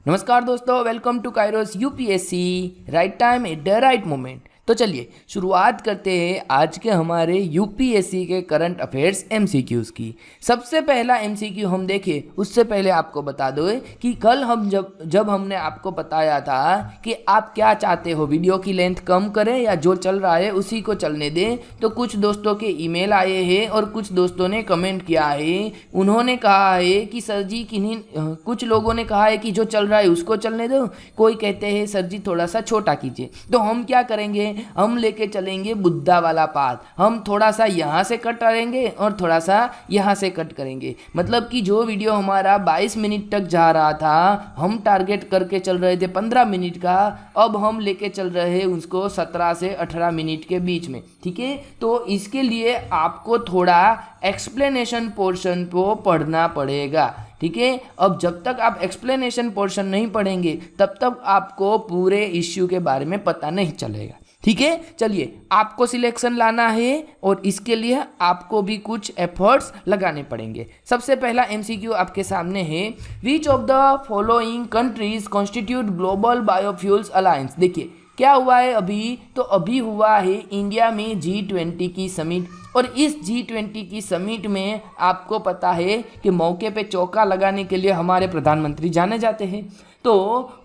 नमस्कार दोस्तों, welcome to Kairos UPSC right time at the right moment. तो चलिए शुरुआत करते हैं आज के हमारे यूपीएससी के करंट अफेयर्स एमसीक्यूज़ की। सबसे पहला एमसीक्यू हम देखें उससे पहले आपको बता दो कि कल हम जब हमने आपको बताया था कि आप क्या चाहते हो, वीडियो की लेंथ कम करें या जो चल रहा है उसी को चलने दें, तो कुछ दोस्तों के ईमेल आए हैं और कुछ दोस्तों ने कमेंट किया है। उन्होंने कहा है कि सर जी कुछ लोगों ने कहा है कि जो चल रहा है उसको चलने दो, कोई कहते हैं सर जी थोड़ा सा छोटा कीजिए। तो हम क्या करेंगे, हम लेके चलेंगे बुद्धा वाला पाथ। हम थोड़ा सा यहाँ से कट करेंगे और थोड़ा सा यहाँ से कट करेंगे। मतलब कि जो वीडियो हमारा 22 मिनट तक जा रहा था, हम टारगेट करके चल रहे थे 15 मिनट का, अब हम लेके चल रहे हैं उसको 17 से 18 मिनट के बीच में। ठीक है, तो इसके लिए आपको थोड़ा एक्सप्लेनेशन पोर्शन को पढ़ना पड़ेगा। ठीक है, अब जब तक आप एक्सप्लेनेशन पोर्शन नहीं पढ़ेंगे तब तक आपको पूरे इश्यू के बारे में पता नहीं चलेगा। ठीक है, चलिए आपको सिलेक्शन लाना है और इसके लिए आपको भी कुछ एफर्ट्स लगाने पड़ेंगे। सबसे पहला एमसीक्यू आपके सामने है, which of the following countries constitute global biofuels alliance. देखिए क्या हुआ है अभी, तो अभी हुआ है इंडिया में G20 की समिट, और इस G20 की समिट में आपको पता है कि मौके पे चौका लगाने के लिए हमारे प्रधानमंत्री जाने जाते हैं। तो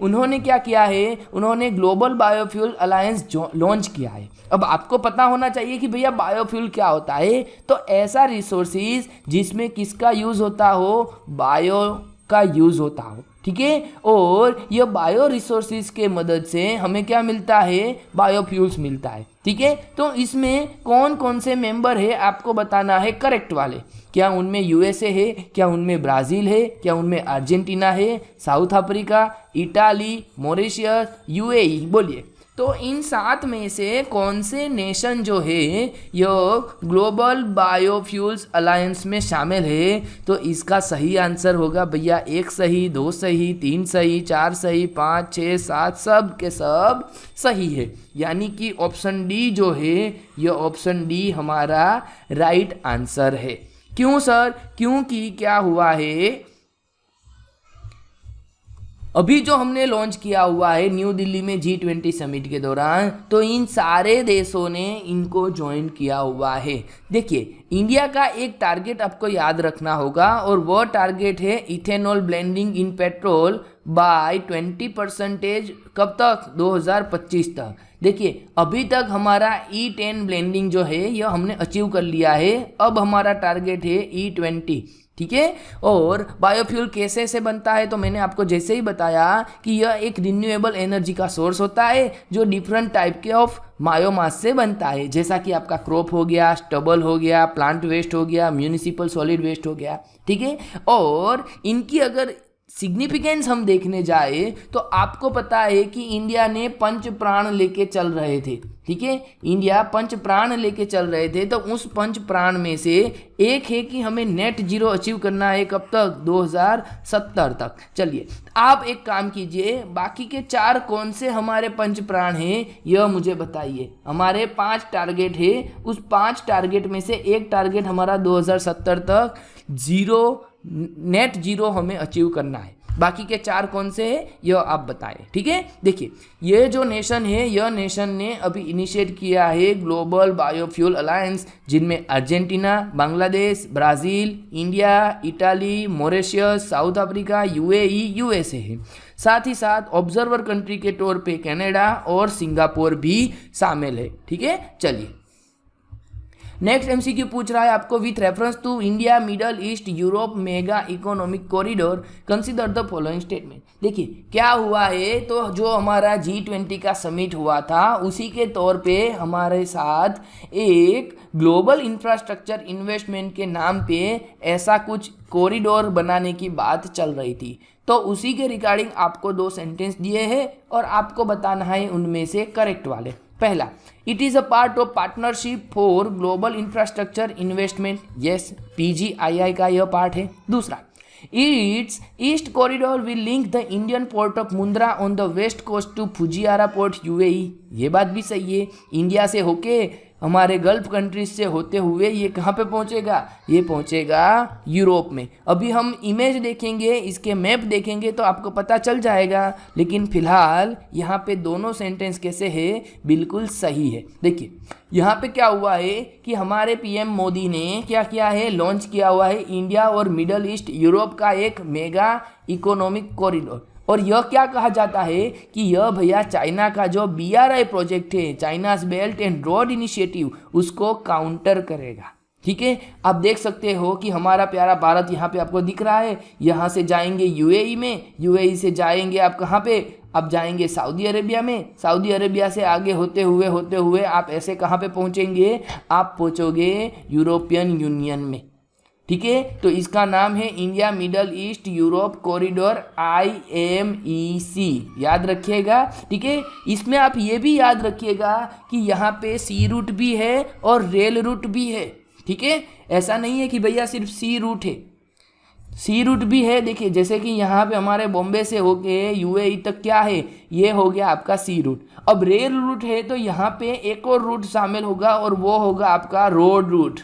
उन्होंने क्या किया है, उन्होंने ग्लोबल बायोफ्यूल अलायंस लॉन्च किया है। अब आपको पता होना चाहिए कि भैया बायोफ्यूल क्या होता है। तो ऐसा रिसोर्सेज जिसमें किसका यूज़ होता हो, बायो का यूज़ होता हो। ठीक है, और ये बायो रिसोर्सेज के मदद से हमें क्या मिलता है, बायोफ्यूल्स मिलता है। ठीक है, तो इसमें कौन कौन से मेंबर है आपको बताना है, करेक्ट वाले। क्या उनमें यूएसए है, क्या उनमें ब्राज़ील है, क्या उनमें अर्जेंटीना है, south Africa, Italy, Mauritius, UAE, बोलिए। तो इन 7 में से कौन से नेशन जो है यह ग्लोबल बायोफ्यूल्स अलायंस में शामिल है। तो इसका सही आंसर होगा भैया 1 सही, 2 सही, 3 सही, 4 सही, 5, 6, 7, सब के सब सही है। यानी कि ऑप्शन डी जो है यह ऑप्शन डी हमारा राइट आंसर है। क्यों सर, क्योंकि क्या हुआ है, अभी जो हमने लॉन्च किया हुआ है न्यू दिल्ली में G20 समिट के दौरान, तो इन सारे देशों ने इनको ज्वाइन किया हुआ है। देखिए इंडिया का एक टारगेट आपको याद रखना होगा, और वह टारगेट है ethanol blending in petrol by 20%। कब तक, 2025 तक। देखिए अभी तक हमारा E10 ब्लेंडिंग जो है यह हमने अचीव कर लिया है। अब हमारा टारगेट है E20। ठीक है, और बायोफ्यूल कैसे से बनता है, तो मैंने आपको जैसे ही बताया कि यह एक रिन्यूएबल एनर्जी का सोर्स होता है जो डिफरेंट टाइप के ऑफ बायोमास से बनता है, जैसा कि आपका क्रॉप हो गया, स्टबल हो गया, प्लांट वेस्ट हो गया, म्यूनिसिपल सॉलिड वेस्ट हो गया। ठीक है, और इनकी अगर सिग्निफिकेंस हम देखने जाए तो आपको पता है कि इंडिया ने 5 प्राण लेके चल रहे थे। ठीक है, इंडिया 5 प्राण लेके चल रहे थे, तो उस 5 प्राण में से एक है कि हमें नेट जीरो अचीव करना है। कब तक, 2070 तक। चलिए आप एक काम कीजिए, बाकी के 4 कौन से हमारे 5 प्राण हैं यह मुझे बताइए। हमारे 5 टारगेट है, उस 5 टारगेट में से एक टारगेट हमारा 2070 तक नेट जीरो हमें अचीव करना है। बाकी के 4 कौन से हैं यह आप बताएं। ठीक है, देखिए ये जो नेशन है, यह नेशन ने अभी इनिशिएट किया है ग्लोबल बायोफ्यूल अलायंस, जिनमें Argentina, Bangladesh, Brazil, India, Italy, Mauritius, south Africa, UAE, USA है। साथ ही साथ ऑब्जर्वर कंट्री के तौर पे कनाडा और सिंगापुर भी शामिल है। ठीक है, चलिए नेक्स्ट एमसीक्यू पूछ रहा है आपको, with reference to India middle east Europe mega economic corridor consider the following statement. देखिए क्या हुआ है, तो जो हमारा G20 का समिट हुआ था उसी के तौर पे हमारे साथ एक ग्लोबल इंफ्रास्ट्रक्चर इन्वेस्टमेंट के नाम पे ऐसा कुछ कॉरिडोर बनाने की बात चल रही थी। तो उसी के रिगार्डिंग आपको 2 सेंटेंस दिए हैं और आपको बताना है उनमें से करेक्ट वाले। पहला, it is a part of partnership for global infrastructure investment. Yes, PGII का यह पार्ट है। दूसरा, it's east corridor will link the Indian port of Mundra on the west coast to Fujairah port UAE। ये बात भी सही है, इंडिया से होके हमारे गल्फ कंट्रीज से होते हुए ये कहाँ पे पहुँचेगा, ये पहुँचेगा यूरोप में। अभी हम इमेज देखेंगे, इसके मैप देखेंगे तो आपको पता चल जाएगा, लेकिन फिलहाल यहाँ पे दोनों सेंटेंस कैसे है, बिल्कुल सही है। देखिए यहाँ पे क्या हुआ है कि हमारे पीएम मोदी ने क्या किया है, लॉन्च किया हुआ है इंडिया और मिडल ईस्ट यूरोप का एक मेगा इकोनॉमिक कॉरिडोर। और यह क्या कहा जाता है कि यह भैया चाइना का जो BRI प्रोजेक्ट है, China's belt and road initiative, उसको काउंटर करेगा। ठीक है, आप देख सकते हो कि हमारा प्यारा भारत यहाँ पे आपको दिख रहा है। यहाँ से जाएंगे UAE में, UAE से जाएंगे आप कहाँ पे, आप जाएंगे सऊदी अरेबिया में, सऊदी अरेबिया से आगे होते हुए आप ऐसे कहाँ पे पहुँचेंगे, आप पहुँचोगे यूरोपियन यूनियन में। ठीक है, तो इसका नाम है India middle east Europe corridor, IMEC, याद रखिएगा। ठीक है, इसमें आप ये भी याद रखिएगा कि यहाँ पे सी रूट भी है और रेल रूट भी है। ठीक है, ऐसा नहीं है कि भैया सिर्फ सी रूट है, सी रूट भी है। देखिए जैसे कि यहाँ पे हमारे बॉम्बे से होके UAE तक क्या है, ये हो गया आपका सी रूट। अब रेल रूट है तो यहाँ पे एक और रूट शामिल होगा और वो होगा आपका रोड रूट।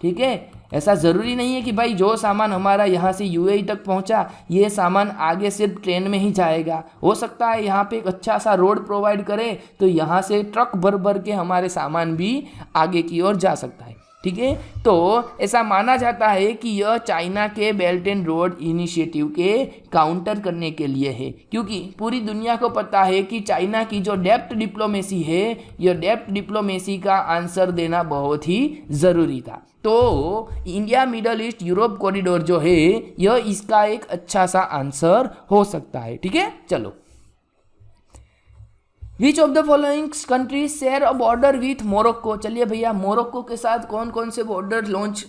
ठीक है, ऐसा ज़रूरी नहीं है कि भाई जो सामान हमारा यहाँ से UAE तक पहुँचा, ये सामान आगे सिर्फ ट्रेन में ही जाएगा। हो सकता है यहाँ पे एक अच्छा सा रोड प्रोवाइड करे तो यहाँ से ट्रक भर के हमारे सामान भी आगे की ओर जा सकता है। ठीक है, तो ऐसा माना जाता है कि यह चाइना के बेल्ट एंड रोड इनिशिएटिव के काउंटर करने के लिए है, क्योंकि पूरी दुनिया को पता है कि चाइना की जो डेप्थ डिप्लोमेसी है, यह डेप्थ डिप्लोमेसी का आंसर देना बहुत ही ज़रूरी था। तो India middle east Europe corridor जो है, यह इसका एक अच्छा सा आंसर हो सकता है। ठीक है, चलो, which of the following countries share a border with Morocco. चलिए भैया, मोरक्को के साथ कौन कौन से बॉर्डर लॉन्च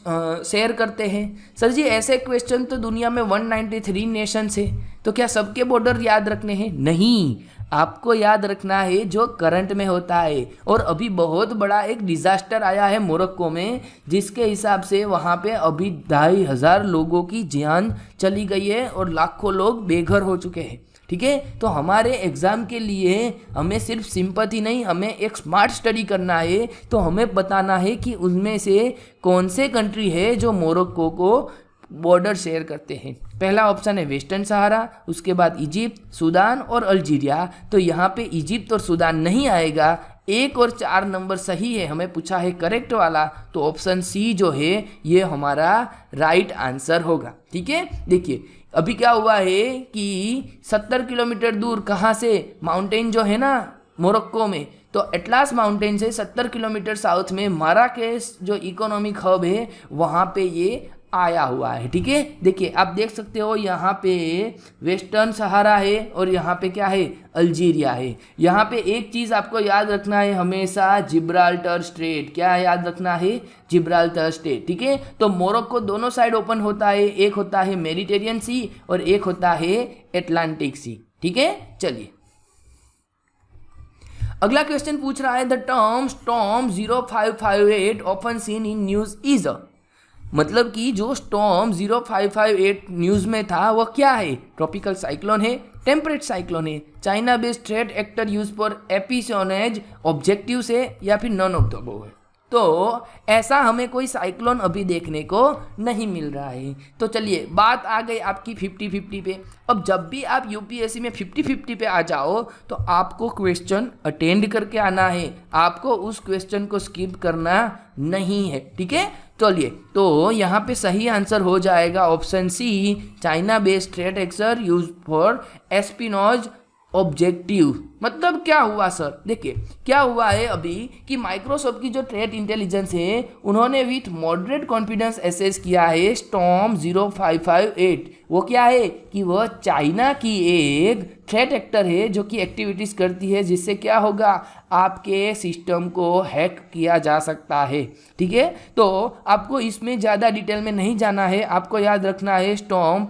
शेयर करते हैं? सर जी ऐसे क्वेश्चन तो दुनिया में 193 नेशंस है, तो क्या सबके बॉर्डर याद रखने हैं? नहीं, आपको याद रखना है जो करंट में होता है। और अभी बहुत बड़ा एक डिजास्टर आया है मोरक्को में, जिसके हिसाब से वहाँ पे अभी 2500 लोगों की जान चली गई है और लाखों लोग बेघर हो चुके हैं। ठीक है, तो हमारे एग्ज़ाम के लिए हमें सिर्फ सिंपैथी नहीं, हमें एक स्मार्ट स्टडी करना है। तो हमें बताना है कि उनमें से कौन से कंट्री है जो मोरक्को को बॉर्डर शेयर करते हैं। पहला ऑप्शन है वेस्टर्न सहारा, उसके बाद इजिप्ट, सूडान और अल्जीरिया। तो यहाँ पे इजिप्ट और सूडान नहीं आएगा। 1 और 4 नंबर सही है, हमें पूछा है करेक्ट वाला, तो ऑप्शन सी जो है ये हमारा राइट आंसर होगा। ठीक है, देखिए अभी क्या हुआ है कि 70 किलोमीटर दूर कहाँ से, माउंटेन जो है ना मोरक्को में, तो एटलास माउंटेन से 70 किलोमीटर साउथ में माराकेश जो इकोनॉमिक हब है, वहाँ पे ये आया हुआ है। ठीक है, देखिए आप देख सकते हो यहाँ पे वेस्टर्न सहारा है और यहाँ पे क्या है, अल्जीरिया है। यहाँ पे एक चीज़ आपको याद रखना है हमेशा, जिब्राल्टर स्ट्रेट। क्या याद रखना है? Gibraltar straight. ठीक है, तो मोरक्को दोनों साइड ओपन होता है, एक होता है मेडिटेरियन सी और एक होता है एटलांटिक सी। ठीक है, चलिए अगला क्वेश्चन पूछ रहा है, the term storm 0558 often seen in news is a, मतलब कि जो स्टॉर्म 0558 न्यूज़ में था वह क्या है? ट्रॉपिकल साइक्लोन है, टेम्परेट साइक्लोन है, China based threat actor use for espionage objective से, या फिर नॉन ऑफ द अबव है। तो ऐसा हमें कोई साइक्लोन अभी देखने को नहीं मिल रहा है। तो चलिए बात आ गई आपकी 50-50 पे। अब जब भी आप यूपीएससी में 50-50 पे आ जाओ तो आपको क्वेश्चन अटेंड करके आना है, आपको उस क्वेश्चन को स्किप करना नहीं है। ठीक है, चलिए तो यहाँ पे सही आंसर हो जाएगा option C, China based threat actor use for espionage objective. मतलब क्या हुआ सर? देखिए क्या हुआ है अभी कि माइक्रोसॉफ्ट की जो थ्रेट इंटेलिजेंस है, उन्होंने विथ मॉडरेट कॉन्फिडेंस एसेस किया है स्टॉर्म 0558। वो क्या है कि वह चाइना की एक थ्रेट एक्टर है जो कि एक्टिविटीज़ करती है, जिससे क्या होगा, आपके सिस्टम को हैक किया जा सकता है। ठीक है, तो आपको इसमें ज़्यादा डिटेल में नहीं जाना है, आपको याद रखना है स्टॉर्म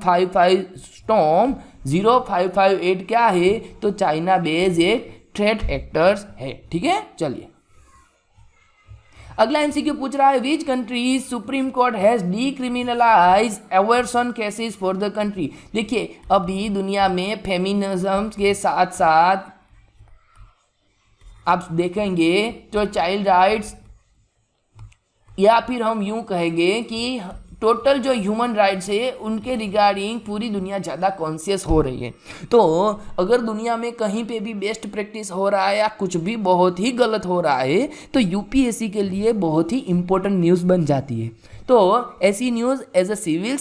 0558 क्या है, तो चाइना बेस्ड एक थ्रेट एक्टर्स है। ठीक है, चलिए अगला एमसीक्यू पूछ रहा है, which country supreme court has decriminalise aversion cases for the country. देखिए अभी दुनिया में फेमिनिज्म के साथ साथ आप देखेंगे तो चाइल्ड राइट्स, या फिर हम यूं कहेंगे कि टोटल जो ह्यूमन राइट्स है उनके रिगार्डिंग पूरी दुनिया ज़्यादा कॉन्शियस हो रही है। तो अगर दुनिया में कहीं पे भी बेस्ट प्रैक्टिस हो रहा है या कुछ भी बहुत ही गलत हो रहा है तो यूपीएससी के लिए बहुत ही इम्पोर्टेंट न्यूज़ बन जाती है। तो ऐसी news as a civil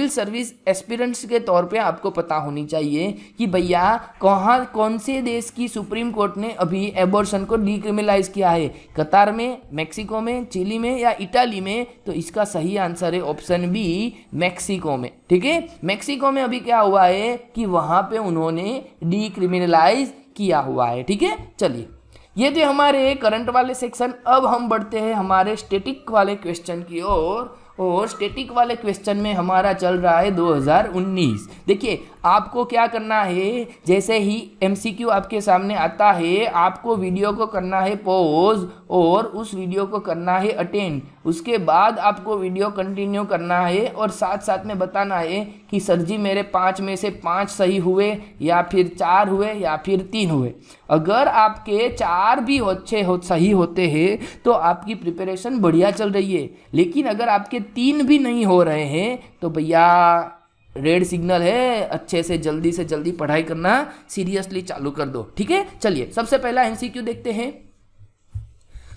service aspirants के तौर पे आपको पता होनी चाहिए कि भैया कौन से देश की सुप्रीम कोर्ट ने अभी एबॉर्शन को डिक्रिमिनलाइज किया है, कतार में, मेक्सिको में, चिली में या इटाली में। तो इसका सही आंसर है ऑप्शन बी, मेक्सिको में। ठीक है, मेक्सिको में अभी क्या हुआ है कि वहाँ पे उन्होंने डिक्रिमिनलाइज किया हुआ है। ठीक है, चलिए ये थे हमारे करंट वाले सेक्शन। अब हम बढ़ते हैं हमारे स्टैटिक वाले क्वेश्चन की ओर, और स्टैटिक वाले क्वेश्चन में हमारा चल रहा है 2019। देखिए आपको क्या करना है, जैसे ही एमसीक्यू आपके सामने आता है आपको वीडियो को करना है पॉज और उस वीडियो को करना है अटेंड। उसके बाद आपको वीडियो कंटिन्यू करना है और साथ साथ में बताना है कि सर जी मेरे 5 में से 5 सही हुए या फिर 4 हुए या फिर 3 हुए। अगर आपके 4 भी सही होते हैं तो आपकी प्रिपरेशन बढ़िया चल रही है, लेकिन अगर आपके 3 भी नहीं हो रहे हैं तो भैया रेड सिग्नल है, अच्छे से जल्दी पढ़ाई करना सीरियसली चालू कर दो। ठीक है, चलिए सबसे पहला एमसीक्यू देखते हैं।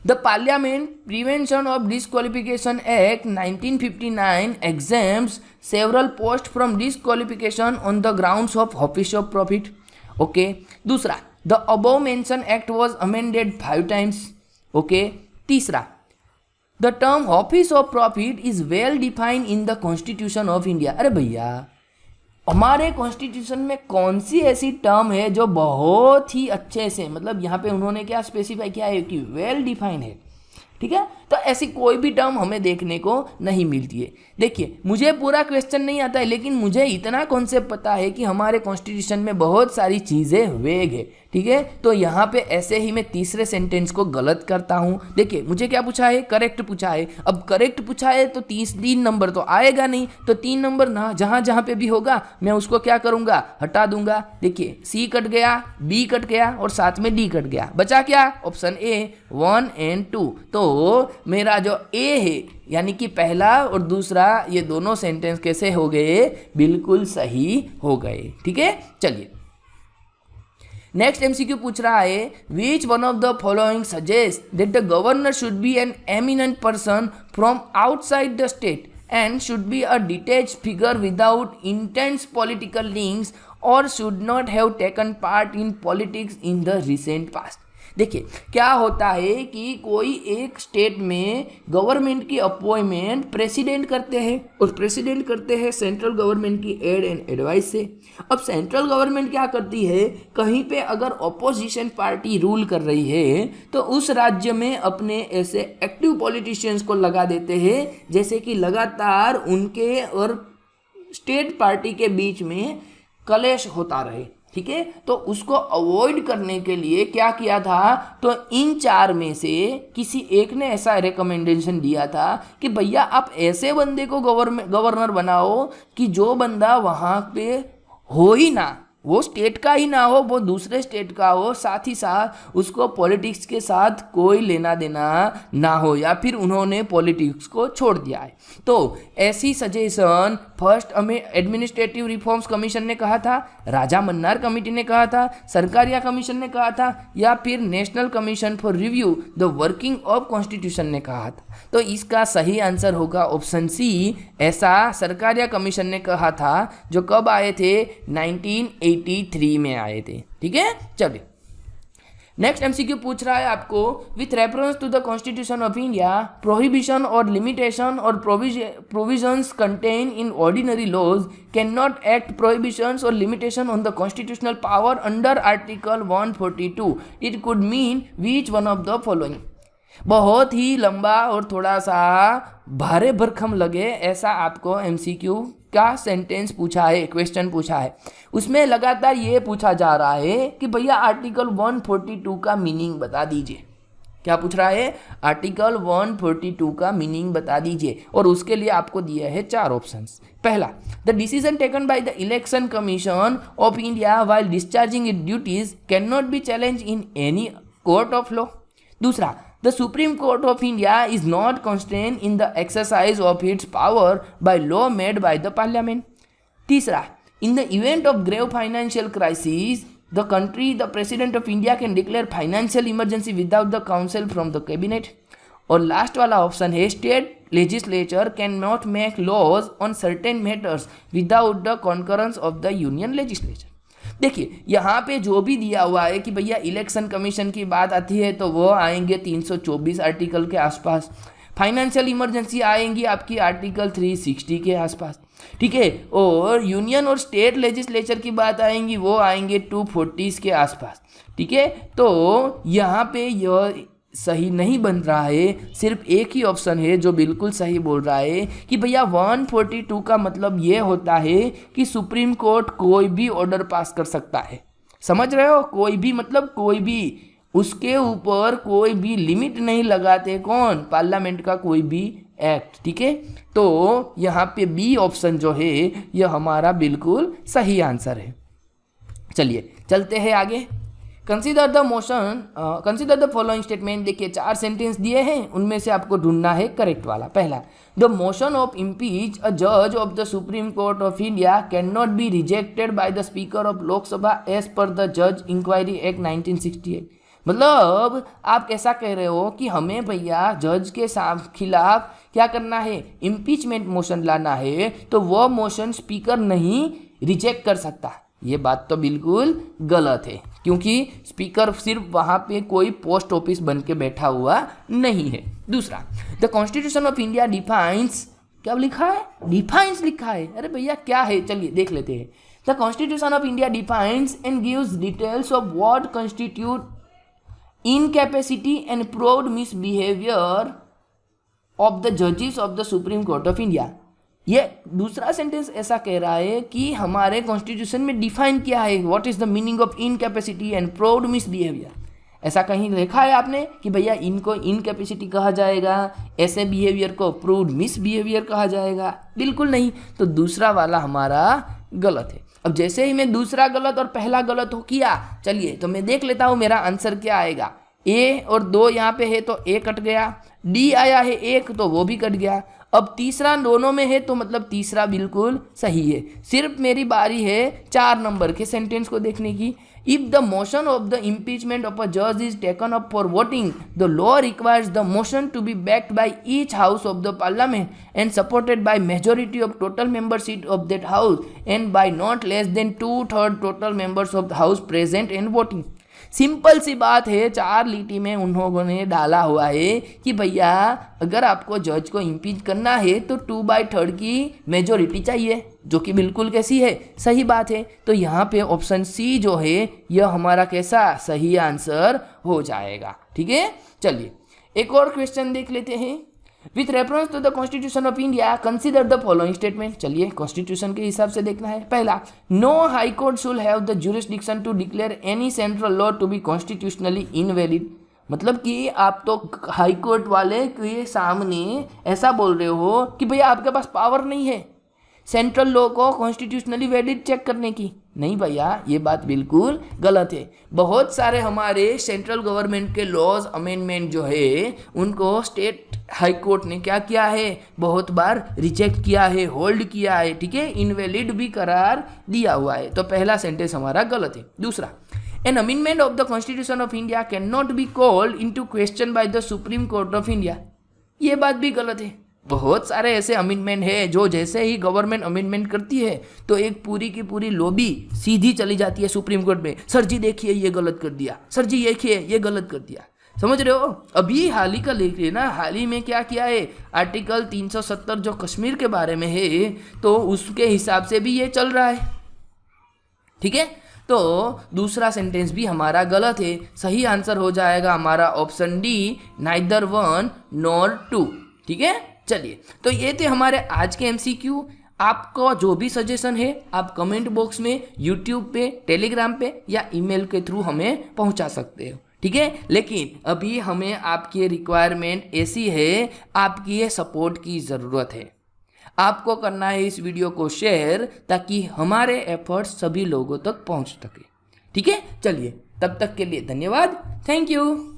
The parliament prevention of disqualification act 1959 exempts several posts from disqualification on the grounds of office of profit. Okay, दूसरा, the above mentioned act was amended 5 times. Okay, तीसरा, the term office of profit is well defined in the constitution of India. अरे भैया हमारे constitution में कौन सी ऐसी term है जो बहुत ही अच्छे से, मतलब यहाँ पे उन्होंने क्या स्पेसिफाई किया है कि वेल डिफाइंड है। ठीक है, तो ऐसी कोई भी टर्म हमें देखने को नहीं मिलती है। देखिए मुझे पूरा क्वेश्चन नहीं आता है, लेकिन मुझे इतना कॉन्सेप्ट पता है कि हमारे कॉन्स्टिट्यूशन में बहुत सारी चीज़ें वेग है। ठीक है, तो यहाँ पे ऐसे ही मैं तीसरे सेंटेंस को गलत करता हूँ। देखिए मुझे क्या पूछा है, करेक्ट पूछा है। अब करेक्ट पूछा है तो 3 नंबर तो आएगा नहीं, तो 3 नंबर ना जहाँ पे भी होगा मैं उसको क्या करूँगा, हटा दूंगा। देखिए सी कट गया, बी कट गया और साथ में डी कट गया, बचा क्या, ऑप्शन ए 1 और 2। तो मेरा जो ए है यानी कि पहला और दूसरा ये दोनों सेंटेंस कैसे हो गए, बिल्कुल सही हो गए। ठीक है, चलिए नेक्स्ट एमसीक्यू पूछ रहा है, विच one of the following suggest that the governor should be an eminent person from outside the state and should be a detached figure without intense political links or should not have taken part in politics in the recent past। देखिए क्या होता है कि कोई एक state में government की appointment president करते हैं और प्रेसिडेंट करते हैं सेंट्रल गवर्नमेंट की एड एंड एडवाइस से। अब सेंट्रल गवर्नमेंट क्या करती है, कहीं पे अगर ऑपोजिशन पार्टी रूल कर रही है तो उस राज्य में अपने ऐसे एक्टिव पॉलिटिशियंस को लगा देते हैं जैसे कि लगातार उनके और स्टेट पार्टी के बीच में कलेश होता रहे। ठीक है, तो उसको अवॉइड करने के लिए क्या किया था, तो इन 4 में से किसी एक ने ऐसा रिकमेंडेशन दिया था कि भैया आप ऐसे बंदे को गवर्नर बनाओ कि जो बंदा वहाँ पे हो ही ना, वो स्टेट का ही ना हो, वो दूसरे स्टेट का हो, साथ ही साथ उसको पॉलिटिक्स के साथ कोई लेना देना ना हो, या फिर उन्होंने पॉलिटिक्स को छोड़ दिया है। तो ऐसी सजेशन फर्स्ट हमें एडमिनिस्ट्रेटिव रिफॉर्म्स कमीशन ने कहा था, राजा मन्नार कमेटी ने कहा था, सरकारिया कमीशन ने कहा था, या फिर national commission for review the working of constitution ने कहा था। तो इसका सही आंसर होगा ऑप्शन सी, ऐसा सरकारिया कमीशन ने कहा था, जो कब आए थे, 1983 में आए थे। ठीक है, चलिए नेक्स्ट एमसीक्यू पूछ रहा है आपको, with reference to the constitution of India prohibition और लिमिटेशन और provisions contain in ordinary laws can not act prohibitions और limitation on the constitutional power under article 142। It could mean which one of the following. बहुत ही लंबा और थोड़ा सा भारे भरकम लगे ऐसा आपको एमसीक्यू का सेंटेंस पूछा है, क्वेश्चन पूछा है। उसमें लगातार ये पूछा जा रहा है कि भैया आर्टिकल 142 का मीनिंग बता दीजिए। क्या पूछ रहा है, आर्टिकल 142 का मीनिंग बता दीजिए, और उसके लिए आपको दिए हैं 4 ऑप्शंस। पहला, the decision taken by the election commission of India while discharging its duties can not be challenge in any court of law. दूसरा, the supreme court of India is not constrain in the exercise of its power by law made by the parliament. तीसरा, in the event of grave financial crisis the country the president of India can declare financial emergency without the council from the cabinet. और last वाला option है, state legislature cannot make laws on certain matters without the concurrence of the union legislature. देखिए यहाँ पे जो भी दिया हुआ है कि भैया इलेक्शन कमीशन की बात आती है तो वो आएंगे 324 आर्टिकल के आसपास, फाइनेंशियल इमरजेंसी आएंगी आपकी आर्टिकल 360 के आसपास, ठीक है, और यूनियन और स्टेट लेजिस्लेचर की बात आएंगी वो आएंगे 240 के आसपास, ठीक है। तो यहाँ पे यह सही नहीं बन रहा है, सिर्फ एक ही ऑप्शन है जो बिल्कुल सही बोल रहा है कि भैया 142 का मतलब ये होता है कि सुप्रीम कोर्ट कोई भी ऑर्डर पास कर सकता है। समझ रहे हो, कोई भी मतलब कोई भी, उसके ऊपर कोई भी लिमिट नहीं लगाते, कौन, पार्लियामेंट का कोई भी एक्ट, ठीक है। तो यहाँ पे बी ऑप्शन जो है यह हमारा बिल्कुल सही आंसर है। चलिए चलते हैं आगे। Consider the motion, consider the following statement. देखिए 4 सेंटेंस दिए हैं, उनमें से आपको ढूंढना है करेक्ट वाला। पहला, द मोशन ऑफ इम्पीच अ जज of the supreme court of India can not be rejected by the speaker of Lok Sabha as per the जज इंक्वायरी एक्ट 1968। मतलब आप कैसा कह रहे हो कि हमें भैया जज के खिलाफ क्या करना है, इम्पीचमेंट मोशन लाना है, तो वह मोशन स्पीकर नहीं रिजेक्ट कर सकता। ये बात तो बिल्कुल गलत है, क्योंकि स्पीकर सिर्फ वहाँ पे कोई पोस्ट ऑफिस बन के बैठा हुआ नहीं है। दूसरा, the constitution of India defines, क्या लिखा है, डिफाइंस लिखा है, अरे भैया क्या है, चलिए देख लेते हैं। The constitution of India defines and gives details of what constitute incapacity and proved misbehaviour of the जजेस of the supreme court of India. ये दूसरा सेंटेंस ऐसा कह रहा है कि हमारे कॉन्स्टिट्यूशन में डिफाइन किया है what is the meaning of incapacity and proved misbehaviour. ऐसा कहीं लिखा है आपने कि भैया इनको इनकैपेसिटी कहा जाएगा, ऐसे बिहेवियर को प्रूव्ड मिसबिहेवियर कहा जाएगा? बिल्कुल नहीं। तो दूसरा वाला हमारा गलत है। अब जैसे ही मैं दूसरा गलत और पहला गलत हो किया, चलिए तो मैं देख लेता हूँ मेरा आंसर क्या आएगा। ए और 2 यहाँ पे है तो ए कट गया, डी आया है 1 तो वो भी कट गया। अब तीसरा दोनों में है तो मतलब तीसरा बिल्कुल सही है। सिर्फ मेरी बारी है 4 नंबर के सेंटेंस को देखने की। If the motion of the impeachment of a जज is taken up for voting, the law requires the motion to be backed by each house of the parliament and supported by majority of total membership of that house and by not less than 2/3 total members of the house present and voting. Simple सी बात है, 4 लीटी में उन्होंने डाला हुआ है कि भैया अगर आपको जज को इम्पीच करना है तो 2/3 की मेजोरिटी चाहिए, जो कि बिल्कुल कैसी है, सही बात है। तो यहाँ पे ऑप्शन सी जो है यह हमारा कैसा सही आंसर हो जाएगा। ठीक है, चलिए एक और क्वेश्चन देख लेते हैं। With reference to the constitution of India consider the following statement. चलिए कॉन्स्टिट्यूशन के हिसाब से देखना है। पहला, no high court should have the jurisdiction to declare any central law to be constitutionally invalid. मतलब कि आप तो हाई कोर्ट वाले के सामने ऐसा बोल रहे हो कि भैया आपके पास पावर नहीं है सेंट्रल लॉ को कॉन्स्टिट्यूशनली वैलिड चेक करने की। नहीं भैया, ये बात बिल्कुल गलत है। बहुत सारे हमारे सेंट्रल गवर्नमेंट के लॉज अमेंडमेंट जो है उनको स्टेट हाई कोर्ट ने क्या किया है, बहुत बार रिजेक्ट किया है, होल्ड किया है, ठीक है, इनवैलिड भी करार दिया हुआ है। तो पहला सेंटेंस हमारा गलत है। दूसरा, an amendment of the constitution of India can not be called into question by the supreme court of India. ये बात भी गलत है। बहुत सारे ऐसे अमेंडमेंट है जो जैसे ही गवर्नमेंट अमेंडमेंट करती है तो एक पूरी की पूरी लॉबी सीधी चली जाती है सुप्रीम कोर्ट में। सर जी देखिए ये गलत कर दिया, सर जी देखिए ये गलत कर दिया। समझ रहे हो? अभी हाल ही का देख रहे ना, हाल ही में क्या किया है, आर्टिकल 370 जो कश्मीर के बारे में है तो उसके हिसाब से भी ये चल रहा है। ठीक है, तो दूसरा सेंटेंस भी हमारा गलत है। सही आंसर हो जाएगा हमारा ऑप्शन डी, नाइदर 1 नॉर 2। ठीक है, चलिए तो ये थे हमारे आज के MCQ। आपको जो भी सजेशन है आप कमेंट बॉक्स में, यूट्यूब पे, टेलीग्राम पे या ईमेल के थ्रू हमें पहुंचा सकते हो। ठीक है, लेकिन अभी हमें आपकी रिक्वायरमेंट ऐसी है, आपकी ये सपोर्ट की ज़रूरत है। आपको करना है इस वीडियो को शेयर ताकि हमारे एफर्ट्स सभी लोगों तक पहुंच सके। ठीक है, चलिए तब तक के लिए धन्यवाद। Thank you.